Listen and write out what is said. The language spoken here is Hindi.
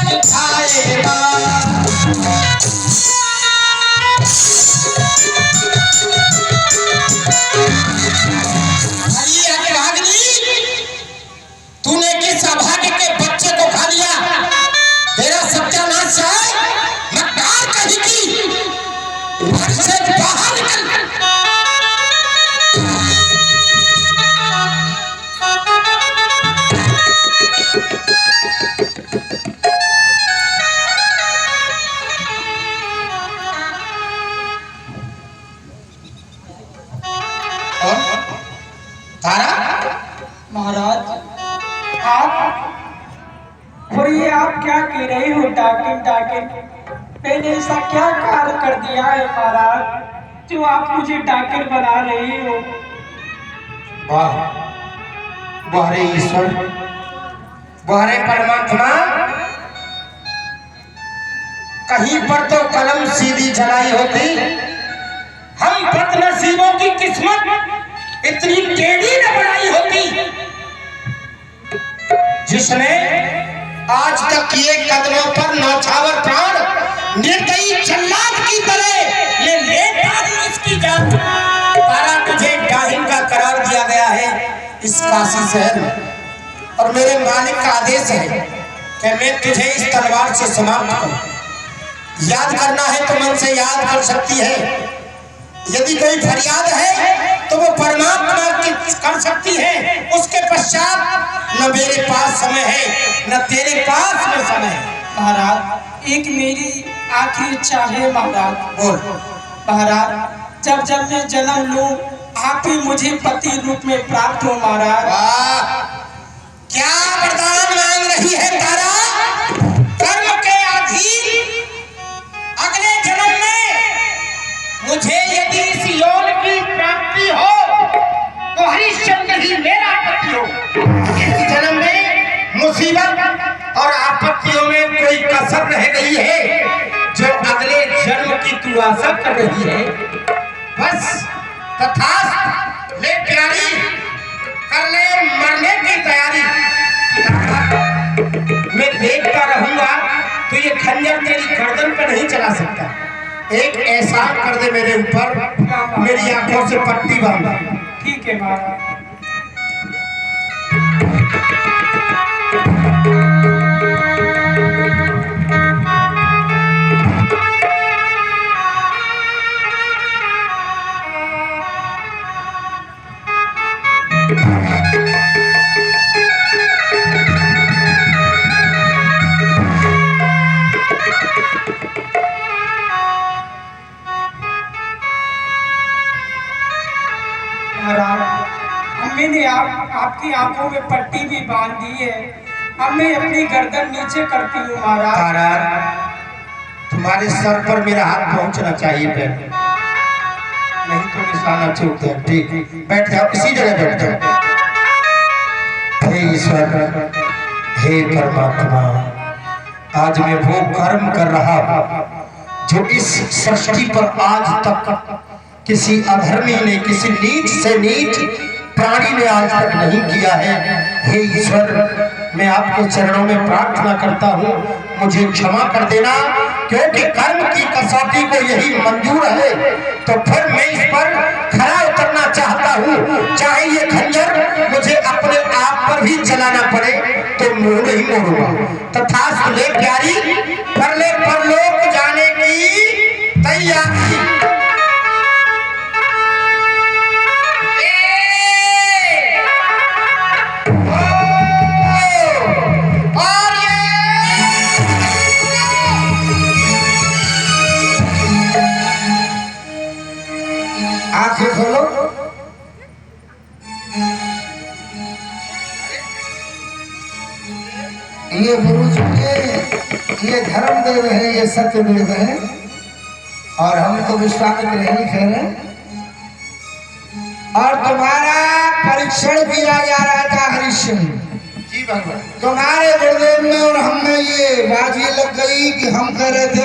सिखाएगा। तूने किस अभागे के बच्चे को खा लिया? तेरा सत्यानाश है। मक्कार कहीं की घर से बाहर निकल। तारा महाराज, आप और ये आप क्या कह रहे हो? डाकिन डाकिन, मैंने ऐसा क्या कार्य कर दिया है महाराज जो आप मुझे डाकिन बना रहे हो? वाह वाह रे ईश्वर, वाह रे परमात्मा। कहीं पर तो कलम सीधी चलाई होती। हम बदनसीबों की किस्मत इतनी टेढ़ी न बनाई होती जिसने आज तक ये कदमों पर नौछावर प्राण निर्दयी जल्लाद की तरह ये लेता है इसकी जान। तारा, तुझे डाहिन का करार दिया गया है इस काशी शहर में, और मेरे मालिक का आदेश है कि मैं तुझे इस तलवार से समाप्त करूं। याद करना है तो मन से याद कर सकती है। यदि कोई फरियाद है तो वो परमात्मा की कर सकती है। उसके पश्चात न मेरे पास समय है न तेरे पास में समय है। महाराज, एक मेरी आखिरी इच्छा है महाराज। बोल। महाराज, जब जब मैं जन्म लूं आप ही मुझे पति रूप में प्राप्त हो महाराज। वाह, क्या वरदान मांग रही है तारा? कर्म के अधीन अगले जन्म में मुझे यदि इस यौन की प्राप्ति हो तो हरिश्चंद्र ही मेरा पति हो। इस जन्म में मुसीबत और आपत्तियों में कोई कसर रह गई है जो अगले जन्म की तू आशा कर रही है। बस तथास्तु, ले प्यारी, कर ले मरने की तैयारी। मैं देखता रहूंगा तो ये खंजर तेरी गर्दन पर नहीं चला सकता। एक एहसान कर दे मेरे ऊपर, मेरी आंखों से पट्टी बांध। ठीक है महाराज। मैंने आपकी आंखों में पट्टी भी बांध दी है। अब मैं अपनी गर्दन नीचे करती हूँ महाराज। तुम्हारे सर पर मेरा हाथ पहुंचना चाहिए पहले, नहीं तो निशाना चूक जाए। ठीक, बैठ जाओ, इसी जगह बैठ जाओ। हे ईश्वर, हे परमात्मा, आज मैं वो कर्म कर रहा जो इस सृष्टि पर आज तक किसी अधर्मी ने, किसी नीच से नीच प्राणी ने आज तक नहीं किया है। हे ईश्वर, मैं आपके चरणों में प्रार्थना करता हूँ, मुझे क्षमा कर देना, क्योंकि कर्म की कसौटी को यही मंजूर है। तो फिर मैं इस पर खरा उतरना चाहता हूँ, चाहे ये खंजर मुझे अपने आप पर भी चलाना पड़े तो मुंह नहीं मोड़ूंगा। तथास्तु, ले प्यारी, कर ले परलोक जाने की तैयारी। आंखें खोलो। ये गुरु जी ये धर्मदेव है, ये सत्यदेव है, और हम तो विश्वामित्र नहीं ठहरे। और तुम्हारा परीक्षण किया जा रहा था हरिश्चंद्र जी भगवान। तुम्हारे गुरुदेव में और हम में ये बात ये लग गई कि हम कह रहे थे